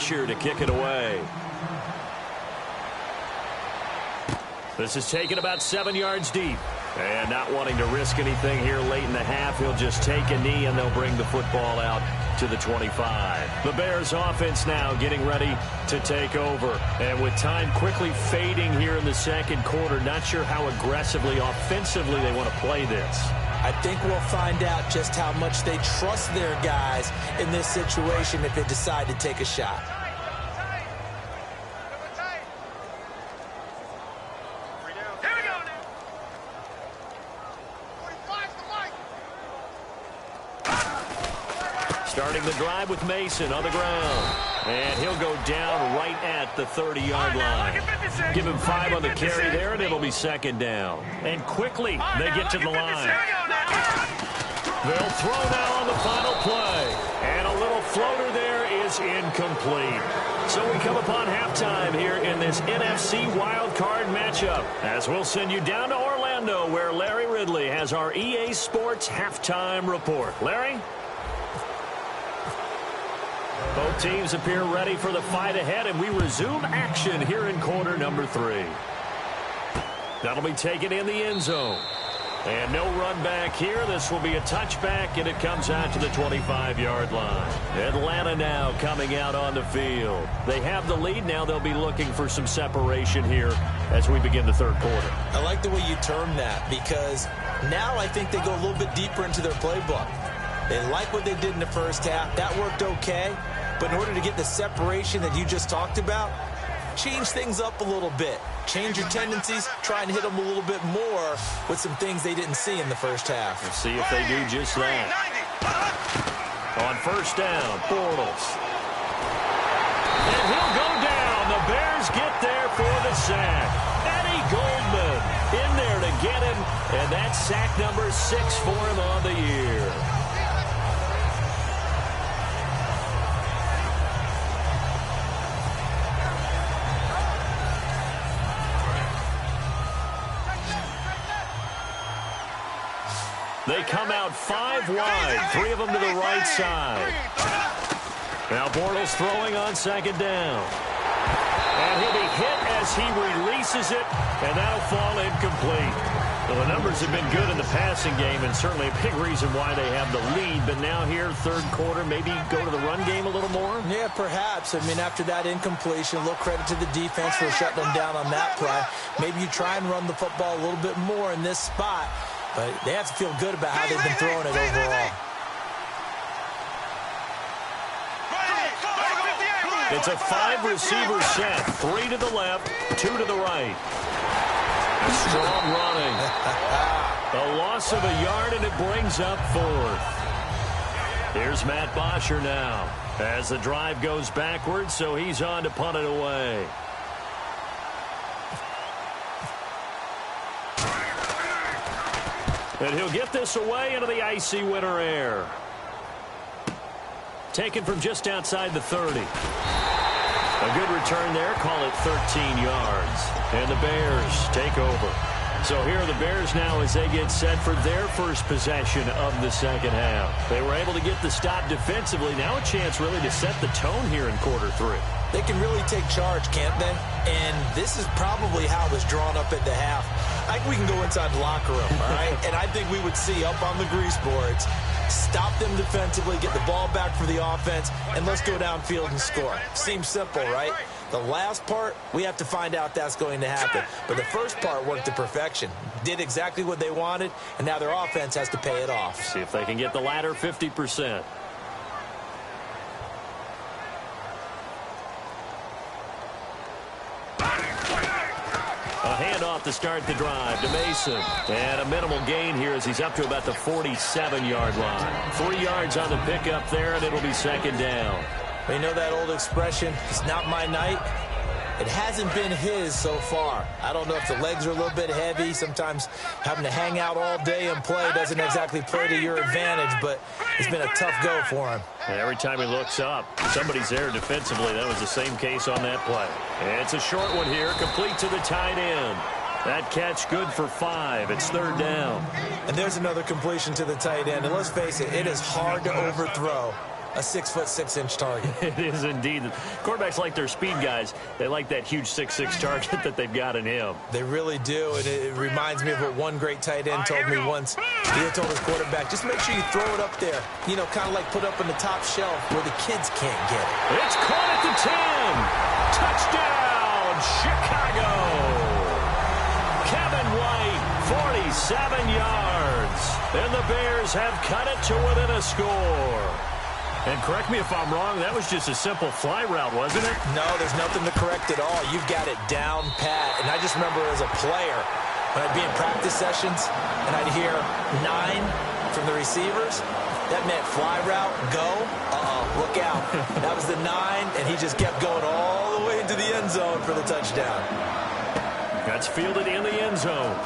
pressure to kick it away. This is taken about 7 yards deep. And not wanting to risk anything here late in the half, he'll just take a knee and they'll bring the football out to the 25. The Bears offense now getting ready to take over. And with time quickly fading here in the second quarter, not sure how aggressively, offensively they want to play this. I think we'll find out just how much they trust their guys in this situation if they decide to take a shot. Starting the drive with Mason on the ground. And he'll go down right at the 30-yard line. Give him 5 on the carry there, and it'll be second down. And quickly, they get to the line. They'll throw now on the final play. And a little floater there is incomplete. So we come upon halftime here in this NFC wildcard matchup, as we'll send you down to Orlando, where Larry Ridley has our EA Sports halftime report. Larry? Both teams appear ready for the fight ahead, and we resume action here in quarter number 3. That'll be taken in the end zone. And no run back here. This will be a touchback, and it comes out to the 25-yard line. Atlanta now coming out on the field. They have the lead. Now they'll be looking for some separation here as we begin the third quarter. I like the way you term that, because now I think they go a little bit deeper into their playbook. They like what they did in the first half. That worked okay. But in order to get the separation that you just talked about, change things up a little bit. Change your tendencies. Try and hit them a little bit more with some things they didn't see in the first half. We'll see if they do just that. On first down, Bortles. And he'll go down. The Bears get there for the sack. Eddie Goldman in there to get him. And that's sack number 6 for him on the year. They come out 5 wide, 3 of them to the right side. Now Bortles throwing on second down. And he'll be hit as he releases it, and that'll fall incomplete. Well, the numbers have been good in the passing game, and certainly a big reason why they have the lead. But now here, third quarter, maybe go to the run game a little more? Yeah, perhaps. I mean, after that incompletion, a little credit to the defense for shutting them down on that play. Maybe you try and run the football a little bit more in this spot. But they have to feel good about how they've been throwing it overall. It's a 5-receiver set. 3 to the left, 2 to the right. Strong running. A loss of a yard, and it brings up 4th. Here's Matt Bosher now as the drive goes backwards, so he's on to punt it away. And he'll get this away into the icy winter air. Taken from just outside the 30. A good return there. Call it 13 yards. And the Bears take over. So here are the Bears now as they get set for their first possession of the second half. They were able to get the stop defensively. Now a chance really to set the tone here in quarter 3. They can really take charge, can't they? And this is probably how it was drawn up at the half. I think we can go inside the locker room, all right? And I think we would see up on the grease boards, stop them defensively, get the ball back for the offense, and let's go downfield and score. Seems simple, right? The last part, we have to find out that's going to happen. But the first part worked to perfection. Did exactly what they wanted, and now their offense has to pay it off. See if they can get the latter 50%. A handoff to start the drive to Mason. And a minimal gain here as he's up to about the 47-yard line. 3 yards on the pickup there, and it'll be second down. You know that old expression, it's not my night? It hasn't been his so far. I don't know if the legs are a little bit heavy. Sometimes having to hang out all day and play doesn't exactly play to your advantage, but it's been a tough go for him. And every time he looks up, somebody's there defensively. That was the same case on that play. And it's a short one here, complete to the tight end. That catch good for 5. It's third down. And there's another completion to the tight end. And let's face it, it is hard to overthrow a 6'6" target. It is indeed. Quarterbacks like their speed guys. They like that huge 6'6" target that they've got in him. They really do, and it reminds me of what one great tight end told me once. He had told his quarterback, just make sure you throw it up there, you know, kind of like put up on the top shelf where the kids can't get it. It's caught at the 10. Touchdown, Chicago. Kevin White, 47 yards. And the Bears have cut it to within a score. And correct me if I'm wrong, that was just a simple fly route, wasn't it? No, there's nothing to correct at all. You've got it down pat. And I just remember as a player, when I'd be in practice sessions and I'd hear 9 from the receivers, that meant fly route, go, look out. That was the 9, and he just kept going all the way into the end zone for the touchdown. That's fielded in the end zone.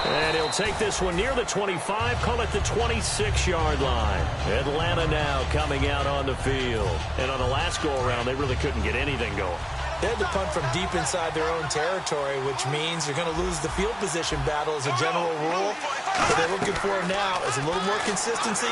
And he'll take this one near the 25, call it the 26-yard line. Atlanta now coming out on the field. And on the last go-around, they really couldn't get anything going. They had to punt from deep inside their own territory, which means you're going to lose the field position battle as a general rule. What they're looking for now is a little more consistency.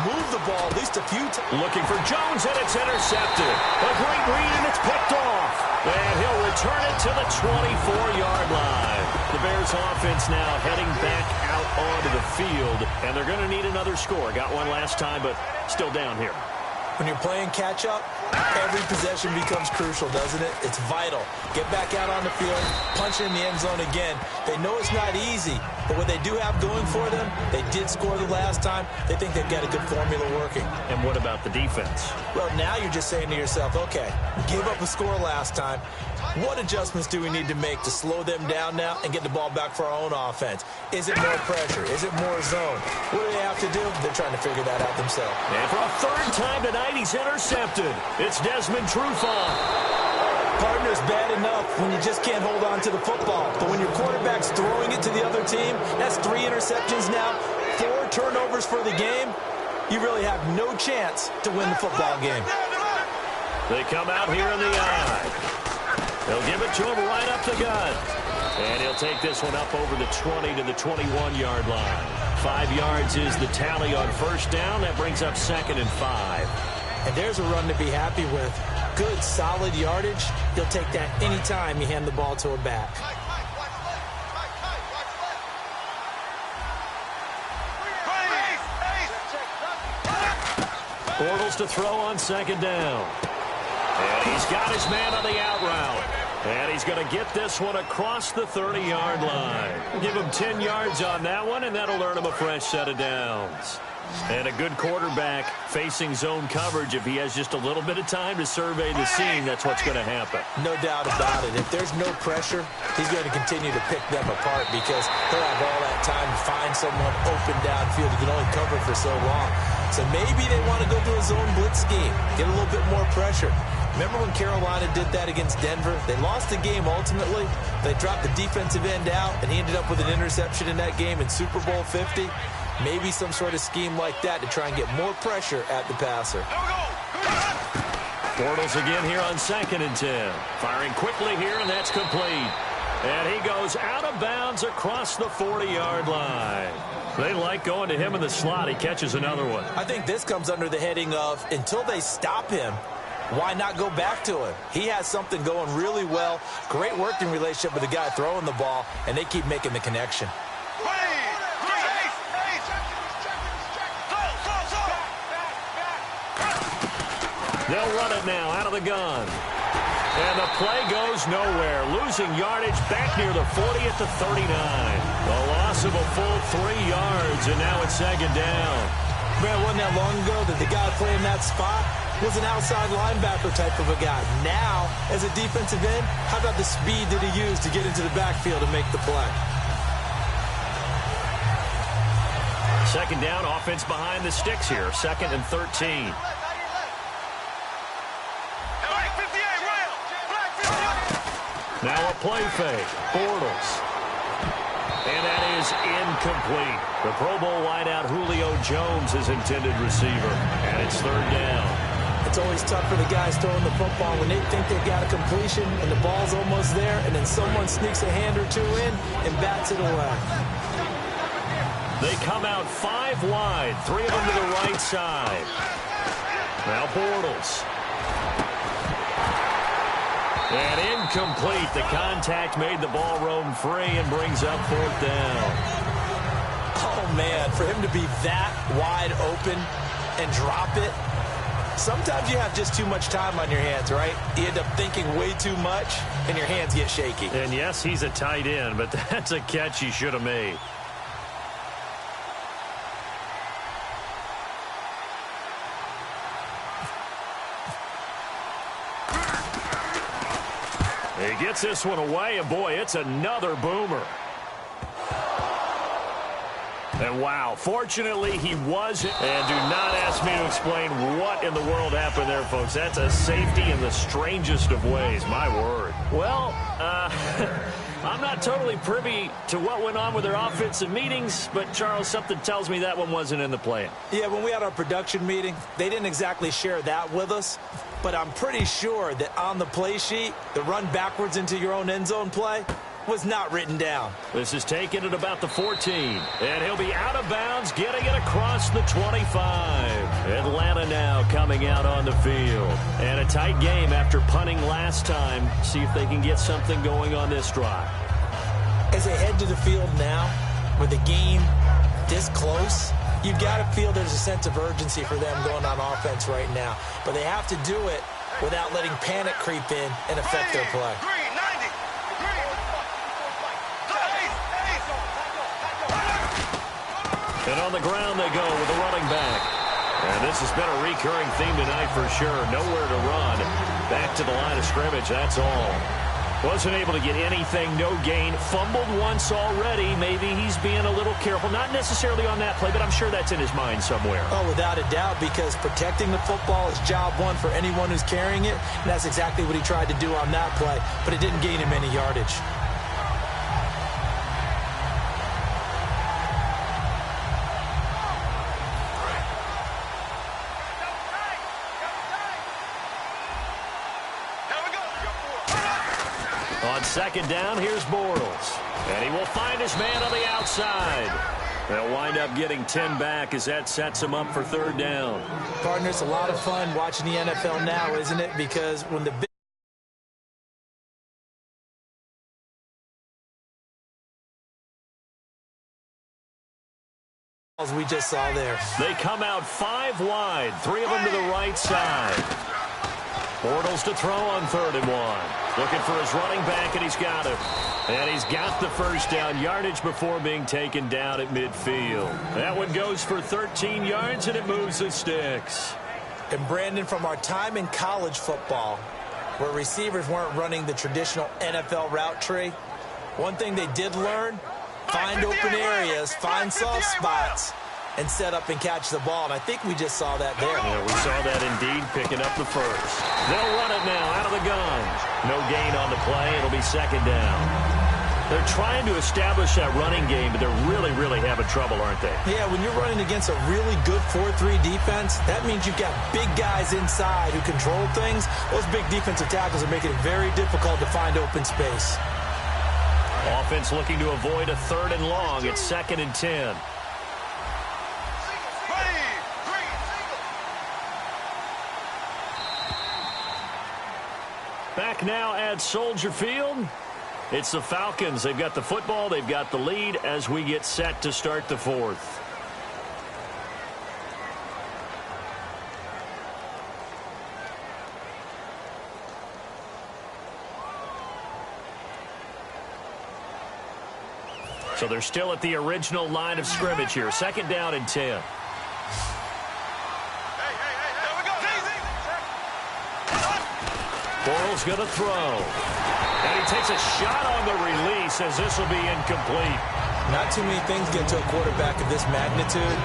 Move the ball at least a few times. Looking for Jones, and it's intercepted. A great read, and it's picked off. And he'll return it to the 24-yard line. The Bears offense now heading back out onto the field, and they're going to need another score. Got one last time, but still down here. When you're playing catch-up, every possession becomes crucial, doesn't it? It's vital. Get back out on the field, punch in the end zone again. They know it's not easy, but what they do have going for them, they did score the last time. They think they've got a good formula working. And what about the defense? Well, now you're just saying to yourself, okay, gave up a score last time. What adjustments do we need to make to slow them down now and get the ball back for our own offense? Is it more pressure? Is it more zone? What do they have to do? They're trying to figure that out themselves. And for a third time tonight, he's intercepted. It's Desmond Trufant. Partner's bad enough when you just can't hold on to the football. But when your quarterback's throwing it to the other team, that's 3 interceptions now, 4 turnovers for the game. You really have no chance to win the football game. They come out here in the eye. They'll give it to him right up the gut. And he'll take this one up over the 20 to the 21-yard line. 5 yards is the tally on first down. That brings up 2nd and 5. And there's a run to be happy with. Good, solid yardage. He'll take that any time you hand the ball to a back. Bortles to throw on 2nd down. And he's got his man on the out route. And he's going to get this one across the 30-yard line. Give him 10 yards on that one, and that'll earn him a fresh set of downs. And a good quarterback facing zone coverage. If he has just a little bit of time to survey the scene, that's what's going to happen. No doubt about it. If there's no pressure, he's going to continue to pick them apart because he'll have all that time to find someone open downfield. He can only cover for so long. So maybe they want to go to a zone blitz scheme, get a little bit more pressure. Remember when Carolina did that against Denver? They lost the game ultimately. They dropped the defensive end out, and he ended up with an interception in that game in Super Bowl 50. Maybe some sort of scheme like that to try and get more pressure at the passer. Bortles again here on 2nd and 10. Firing quickly here, and that's complete. And he goes out of bounds across the 40-yard line. They like going to him in the slot. He catches another one. I think this comes under the heading of, until they stop him, why not go back to him? He has something going really well. Great working relationship with the guy throwing the ball, and they keep making the connection. They'll run it now out of the gun. And the play goes nowhere. Losing yardage back near the 40 at the 39. A loss of a full 3 yards, and now it's 2nd down. Man, wasn't that long ago that the guy playing that spot was an outside linebacker type of a guy. Now, as a defensive end, how about the speed that he used to get into the backfield and make the play? 2nd down, offense behind the sticks here. 2nd and 13. Now a play fake. Bortles. And that is incomplete. The Pro Bowl wideout Julio Jones is intended receiver. And it's 3rd down. It's always tough for the guys throwing the football when they think they've got a completion and the ball's almost there, and then someone sneaks a hand or two in and bats it away. They come out 5 wide, 3 of them to the right side. Now Bortles. And incomplete. The contact made the ball roam free and brings up 4th down. Oh, man, for him to be that wide open and drop it, sometimes you have just too much time on your hands, right? You end up thinking way too much, and your hands get shaky. And, yes, he's a tight end, but that's a catch he should have made. He gets this one away, and, boy, it's another boomer. And, wow, fortunately, he wasn't. And do not ask me to explain what in the world happened there, folks. That's a safety in the strangest of ways, my word. Well, I'm not totally privy to what went on with their offensive meetings, but, Charles, something tells me that one wasn't in the plan. Yeah, when we had our production meeting, they didn't exactly share that with us. But I'm pretty sure that on the play sheet, the run backwards into your own end zone play was not written down. This is taken at about the 14. And he'll be out of bounds, getting it across the 25. Atlanta now coming out on the field. And a tight game after punting last time. See if they can get something going on this drive. As they head to the field now, with the game this close, you've got to feel there's a sense of urgency for them going on offense right now. But they have to do it without letting panic creep in and affect their play. And on the ground they go with the running back. And this has been a recurring theme tonight for sure. Nowhere to run. Back to the line of scrimmage, that's all. Wasn't able to get anything, no gain. Fumbled once already. Maybe he's being a little careful. Not necessarily on that play, but I'm sure that's in his mind somewhere. Oh, without a doubt, because protecting the football is job one for anyone who's carrying it. And that's exactly what he tried to do on that play, but it didn't gain him any yardage. On 2nd down, here's Bortles. And he will find his man on the outside. They'll wind up getting 10 back as that sets him up for 3rd down. Partner, it's a lot of fun watching the NFL now, isn't it? Because when the we just saw there. They come out 5 wide, 3 of them to the right side. Bortles to throw on 3rd and 1. Looking for his running back, and he's got him. And he's got the first down yardage before being taken down at midfield. That one goes for 13 yards, and it moves the sticks. And, Brandon, from our time in college football, where receivers weren't running the traditional NFL route tree, one thing they did learn, find open areas, find soft spots, and set up and catch the ball. And I think we just saw that there. Yeah, we saw that indeed, picking up the first. They'll run it now out of the gun. No gain on the play. It'll be 2nd down. They're trying to establish that running game, but they're really, really having trouble, aren't they? Yeah, when you're running against a really good 4-3 defense, that means you've got big guys inside who control things. Those big defensive tackles are making it very difficult to find open space. Offense looking to avoid a 3rd and long. It's 2nd and 10. Back now at Soldier Field. It's the Falcons. They've got the football. They've got the lead as we get set to start the 4th. So they're still at the original line of scrimmage here. 2nd down and 10. Bortles going to throw. And he takes a shot on the release as this will be incomplete. Not too many things get to a quarterback of this magnitude,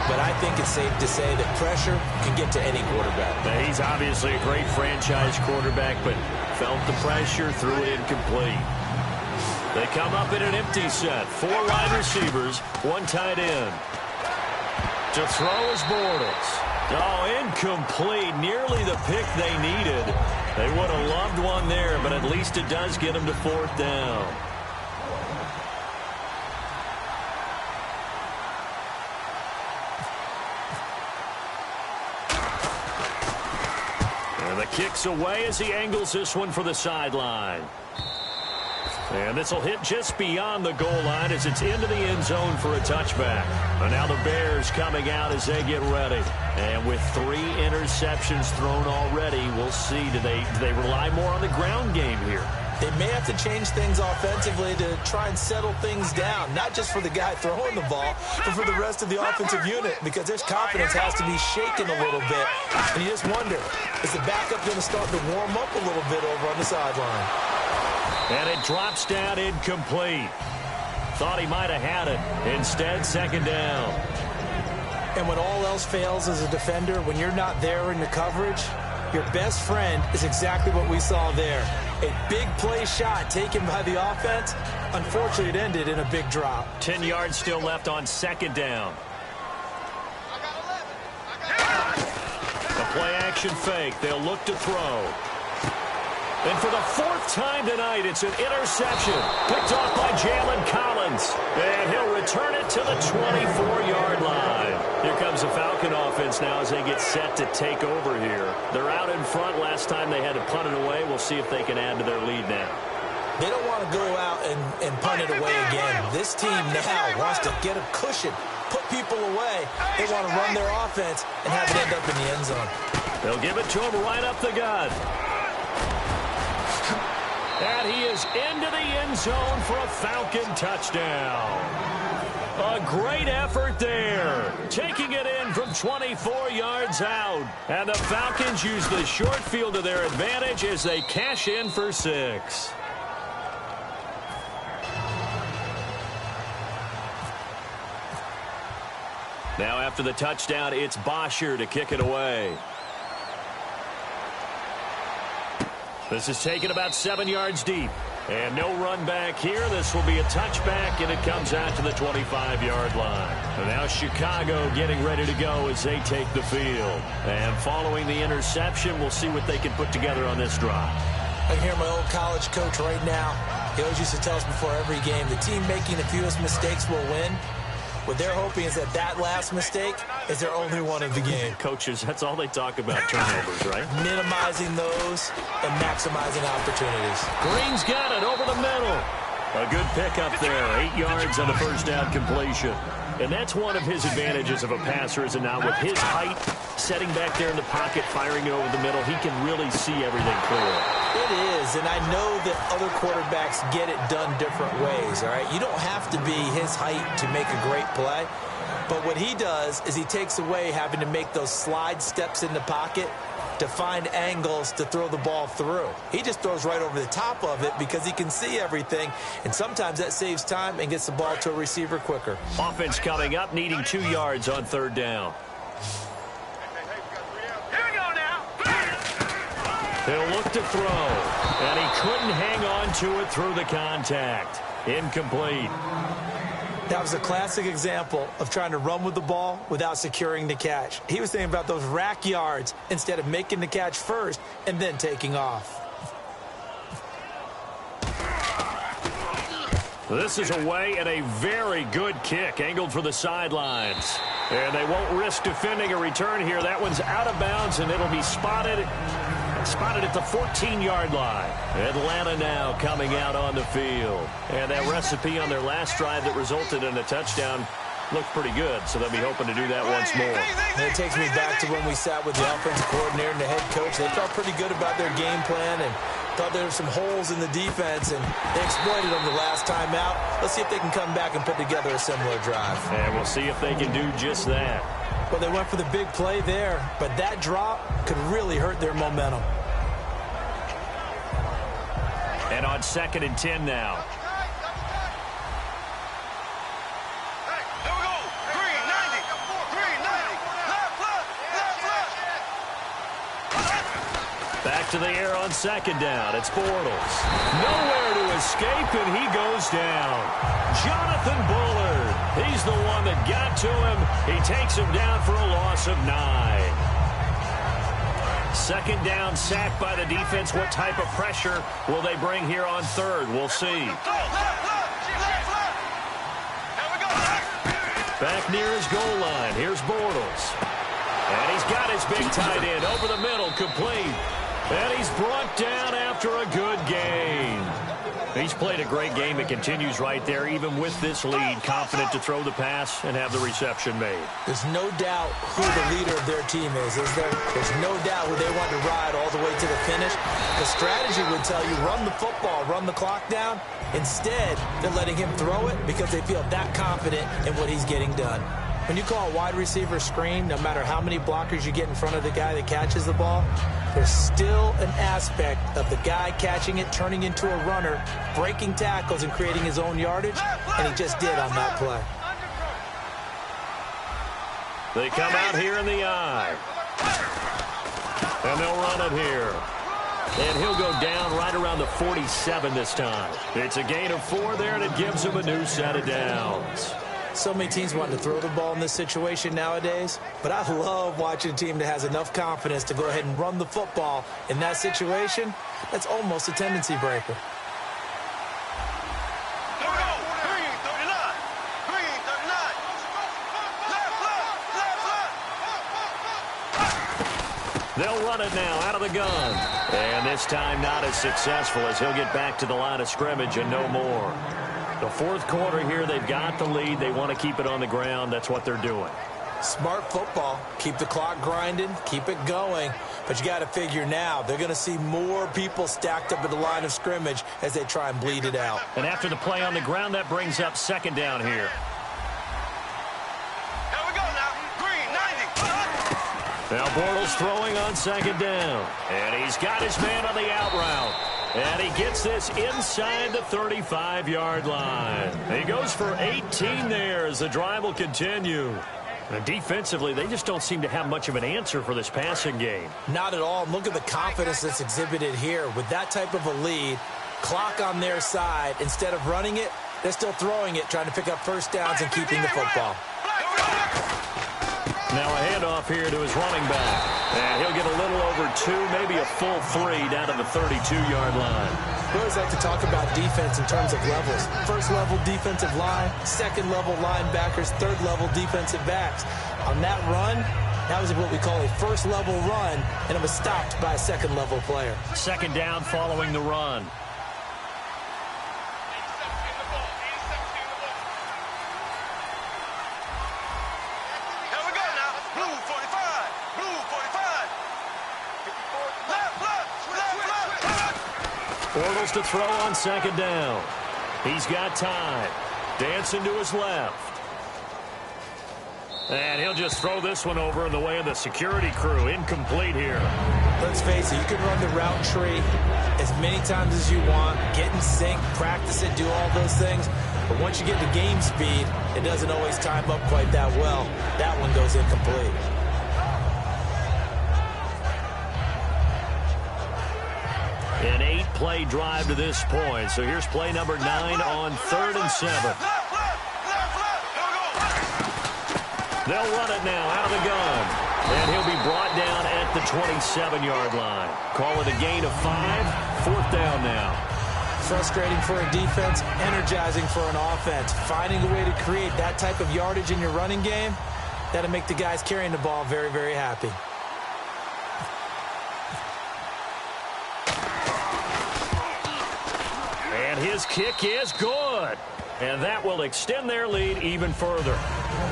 but I think it's safe to say that pressure can get to any quarterback. Now, he's obviously a great franchise quarterback, but felt the pressure, threw it incomplete. They come up in an empty set. 4 wide receivers, 1 tight end. To throw is Bortles. Oh, incomplete. Nearly the pick they needed. They would have loved one there, but at least it does get them to 4th down. And the kick's away as he angles this one for the sideline. And this will hit just beyond the goal line as it's into the end zone for a touchback. And now the Bears coming out as they get ready. And with 3 interceptions thrown already, we'll see. Do they rely more on the ground game here? They may have to change things offensively to try and settle things down, not just for the guy throwing the ball, but for the rest of the offensive unit, because their confidence has to be shaken a little bit. And you just wonder, is the backup going to start to warm up a little bit over on the sideline? And it drops down incomplete. Thought he might have had it. Instead, second down. And when all else fails as a defender, when you're not there in the coverage, your best friend is exactly what we saw there. A big play shot taken by the offense. Unfortunately, it ended in a big drop. 10 yards still left on second down. A play-action fake. They'll look to throw. And for the 4th time tonight, it's an interception. Picked off by Jalen Collins. And he'll return it to the 24-yard line. Here comes the Falcon offense now as they get set to take over here. They're out in front. Last time they had to punt it away. We'll see if they can add to their lead now. They don't want to go out and punt it away again. This team now wants to get a cushion, put people away. They want to run their offense and have it end up in the end zone. They'll give it to him right up the gut. And he is into the end zone for a Falcon touchdown. A great effort there. Taking it in from 24 yards out. And the Falcons use the short field to their advantage as they cash in for 6. Now after the touchdown, it's Bosher to kick it away. This is taken about 7 yards deep. And no run back here. This will be a touchback, and it comes out to the 25-yard line. And now Chicago getting ready to go as they take the field. And following the interception, we'll see what they can put together on this drive. I can hear my old college coach right now. He always used to tell us before every game, the team making the fewest mistakes will win. What they're hoping is that last mistake is their only one of the game. Coaches, that's all they talk about, turnovers, right? Minimizing those and maximizing opportunities. Green's got it over the middle. A good pickup there. 8 yards on the first down completion. And that's one of his advantages of a passer, is it not? With his height, setting back there in the pocket, firing it over the middle, he can really see everything clearly. It is, and I know that other quarterbacks get it done different ways, all right? You don't have to be his height to make a great play. But what he does is he takes away having to make those slide steps in the pocket to find angles to throw the ball through. He just throws right over the top of it because he can see everything, and sometimes that saves time and gets the ball to a receiver quicker. Offense coming up, needing 2 yards on third down. He'll look to throw, and he couldn't hang on to it through the contact. Incomplete. That was a classic example of trying to run with the ball without securing the catch. He was thinking about those rack yards instead of making the catch first and then taking off. This is away and a very good kick, angled for the sidelines. And they won't risk defending a return here. That one's out of bounds, and it'll be spotted at the 14-yard line. Atlanta now coming out on the field. And that recipe on their last drive that resulted in a touchdown looked pretty good, so they'll be hoping to do that once more. And it takes me back to when we sat with the offensive coordinator and the head coach. They felt pretty good about their game plan and thought there were some holes in the defense, and they exploited them the last time out. Let's see if they can come back and put together a similar drive. And we'll see if they can do just that. Well, they went for the big play there, but that drop could really hurt their momentum. And on 2nd and 10 now. Back to the air on 2nd down. It's Bortles. Nowhere to escape, and he goes down. Jonathan Bullard. He's the one that got to him. He takes him down for a loss of 9. 2nd down, sacked by the defense. What type of pressure will they bring here on 3rd? We'll see. Back near his goal line. Here's Bortles. And he's got his big tight end over the middle, complete. And he's brought down after a good gain. He's played a great game. It continues right there, even with this lead, confident to throw the pass and have the reception made. There's no doubt who the leader of their team is there? There's no doubt who they want to ride all the way to the finish. The strategy would tell you, run the football, run the clock down. Instead, they're letting him throw it because they feel that confident in what he's getting done. When you call a wide receiver screen, no matter how many blockers you get in front of the guy that catches the ball, there's still an aspect of the guy catching it, turning into a runner, breaking tackles and creating his own yardage, and he just did on that play. They come out here in the eye. And they'll run it here. And he'll go down right around the 47 this time. It's a gain of 4 there, and it gives him a new set of downs. So many teams want to throw the ball in this situation nowadays, but I love watching a team that has enough confidence to go ahead and run the football in that situation. That's almost a tendency breaker. They'll run it now out of the gun. And this time not as successful as he'll get back to the line of scrimmage and no more. The fourth quarter here, they've got the lead. They want to keep it on the ground. That's what they're doing. Smart football. Keep the clock grinding. Keep it going. But you got to figure now, they're going to see more people stacked up at the line of scrimmage as they try and bleed it out. And after the play on the ground, that brings up second down here. Here we go now. Green, 90. Now Bortles throwing on second down. And he's got his man on the out route. And he gets this inside the 35-yard line. He goes for 18 there as the drive will continue. And defensively, they just don't seem to have much of an answer for this passing game. Not at all. Look at the confidence that's exhibited here. With that type of a lead, clock on their side, instead of running it, they're still throwing it, trying to pick up first downs and keeping the football. Now a handoff here to his running back. And he'll get a little over 2, maybe a full 3 down to the 32-yard line. We always like to talk about defense in terms of levels. First-level defensive line, second-level linebackers, third-level defensive backs. On that run, that was what we call a first-level run, and it was stopped by a second-level player. Second down following the run. Bortles to throw on second down. He's got time. Dancing to his left. And he'll just throw this one over in the way of the security crew. Incomplete here. Let's face it, you can run the route tree as many times as you want, get in sync, practice it, do all those things. But once you get to game speed, it doesn't always time up quite that well. That one goes incomplete. An 8-play drive to this point. So here's play number 9 on 3rd and 7. They'll run it now out of the gun. And he'll be brought down at the 27-yard line. Call it a gain of 5. 4th down now. Frustrating for a defense, energizing for an offense. Finding a way to create that type of yardage in your running game, that'll make the guys carrying the ball very, very happy. And his kick is good. And that will extend their lead even further.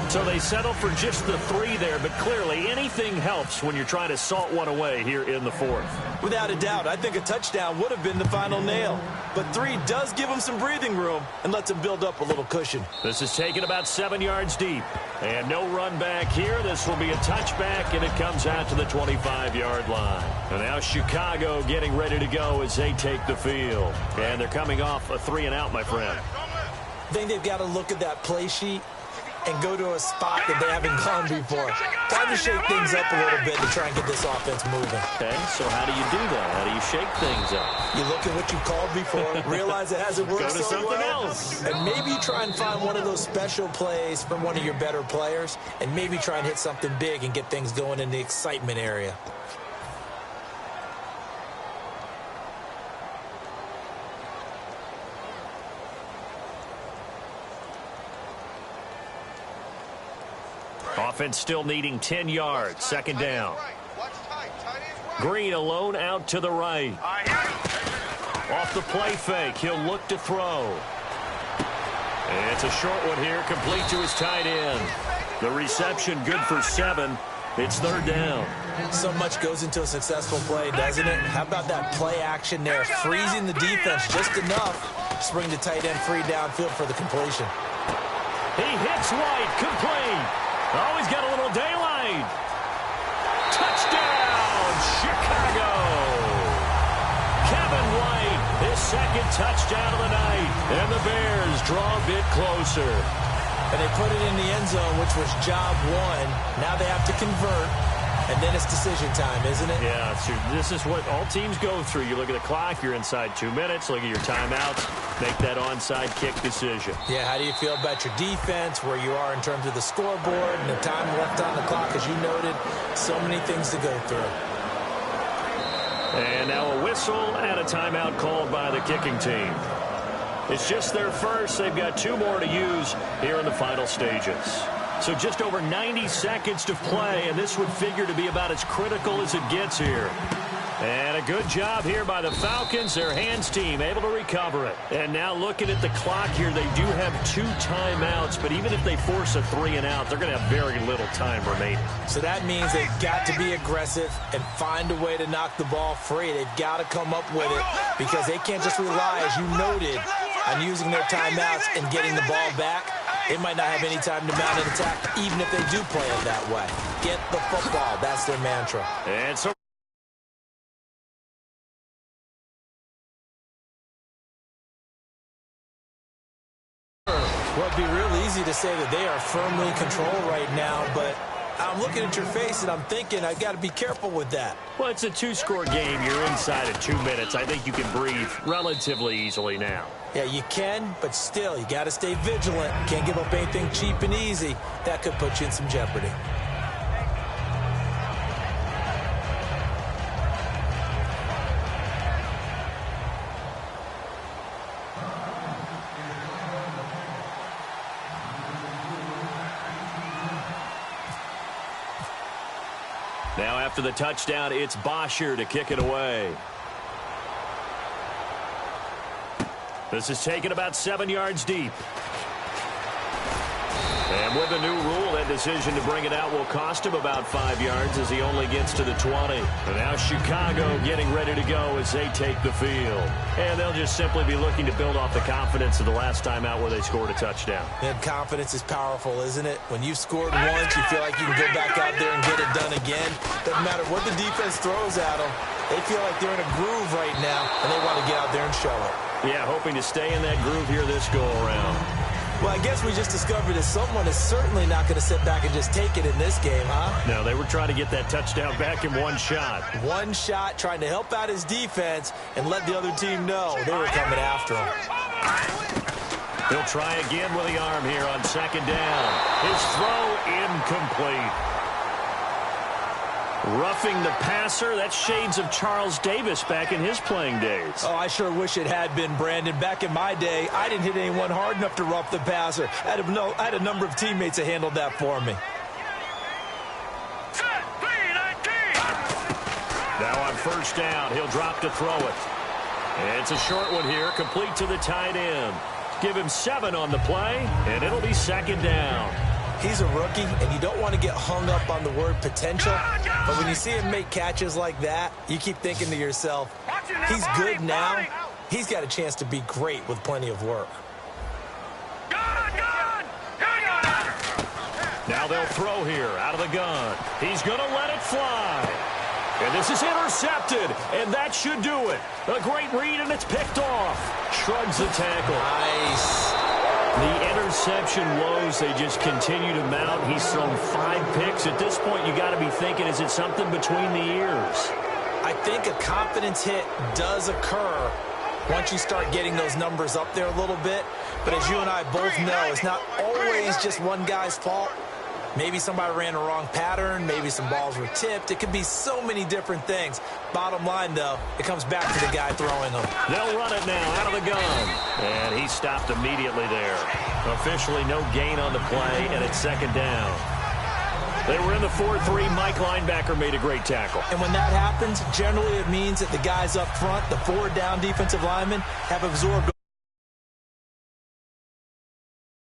So they settle for just the 3 there, but clearly anything helps when you're trying to salt one away here in the 4th. Without a doubt, I think a touchdown would have been the final nail. But 3 does give them some breathing room and lets them build up a little cushion. This is taken about 7 yards deep. And no run back here. This will be a touchback, and it comes out to the 25-yard line. And now Chicago getting ready to go as they take the field. And they're coming off a 3-and-out, my friend. I think they've got to look at that play sheet and go to a spot that they haven't gone before. Time to shake things up a little bit to try and get this offense moving. Okay, so how do you do that? How do you shake things up? You look at what you called before, realize it hasn't worked Go to so something well, else. and maybe try and find one of those special plays from one of your better players, and maybe try and hit something big and get things going in the excitement area. Offense still needing 10 yards. Second down. Green alone out to the right. Off the play fake, he'll look to throw. And it's a short one here, complete to his tight end. The reception good for 7. It's third down. So much goes into a successful play, doesn't it? How about that play action there? Freezing the defense just enough to bring the tight end free downfield for the completion. He hits White, complete. Oh, he's got a little daylight. Touchdown, Chicago. Kevin White, his second touchdown of the night. And the Bears draw a bit closer. And they put it in the end zone, which was job one. Now they have to convert, and then it's decision time, isn't it? Yeah, so this is what all teams go through. You look at the clock, you're inside 2 minutes, look at your timeouts, make that onside kick decision. Yeah, how do you feel about your defense, where you are in terms of the scoreboard, and the time left on the clock, as you noted, so many things to go through. And now a whistle and a timeout called by the kicking team. It's just their first. They've got 2 more to use here in the final stages. So just over 90 seconds to play, and this would figure to be about as critical as it gets here. And a good job here by the Falcons. Their hands team able to recover it. And now looking at the clock here, they do have 2 timeouts, but even if they force a 3 and out, they're going to have very little time remaining. So that means they've got to be aggressive and find a way to knock the ball free. They've got to come up with it because they can't just rely, as you noted, on using their timeouts and getting the ball back. They might not have any time to mount an attack, even if they do play it that way. Get the football. That's their mantra. And so well, it'd be real easy to say that they are firmly in control right now, but I'm looking at your face and I'm thinking I've got to be careful with that. Well, it's a 2-score game. You're inside of 2 minutes. I think you can breathe relatively easily now. Yeah, you can, but still, you got to stay vigilant. Can't give up anything cheap and easy. That could put you in some jeopardy. Now after the touchdown, it's Bosher to kick it away. This is taken about 7 yards deep. And with the new rule, that decision to bring it out will cost him about 5 yards as he only gets to the 20. And now Chicago getting ready to go as they take the field. And they'll just simply be looking to build off the confidence of the last time out where they scored a touchdown. And confidence is powerful, isn't it? When you've scored once, you feel like you can go back out there and get it done again. Doesn't matter what the defense throws at them. They feel like they're in a groove right now, and they want to get out there and show it. Yeah, hoping to stay in that groove here this go-around. Well, I guess we just discovered that someone is certainly not going to sit back and just take it in this game, huh? No, they were trying to get that touchdown back in one shot. One shot, trying to help out his defense and let the other team know they were coming after him. He'll try again with the arm here on second down. His throw incomplete. Roughing the passer, that's shades of Charles Davis back in his playing days. Oh, I sure wish it had been, Brandon. Back in my day, I didn't hit anyone hard enough to rough the passer. I had a number of teammates that handled that for me. Now on first down, he'll drop to throw it. And it's a short one here, complete to the tight end. Give him 7 on the play, and it'll be second down. He's a rookie, and you don't want to get hung up on the word potential. But when you see him make catches like that, you keep thinking to yourself, he's good now. He's got a chance to be great with plenty of work. Now they'll throw here out of the gun. He's going to let it fly. And this is intercepted, and that should do it. A great read, and it's picked off. Shrugs the tackle. Nice. The interception woes, they just continue to mount. He's thrown 5 picks. At this point, you got to be thinking, is it something between the ears? I think a confidence hit does occur once you start getting those numbers up there a little bit. But as you and I both know, it's not always just one guy's fault. Maybe somebody ran a wrong pattern. Maybe some balls were tipped. It could be so many different things. Bottom line, though, it comes back to the guy throwing them. They'll run it now out of the gun. And he stopped immediately there. Officially no gain on the play, and it's second down. They were in the 4-3. Mike linebacker made a great tackle. And when that happens, generally it means that the guys up front, the 4 down defensive linemen, have absorbed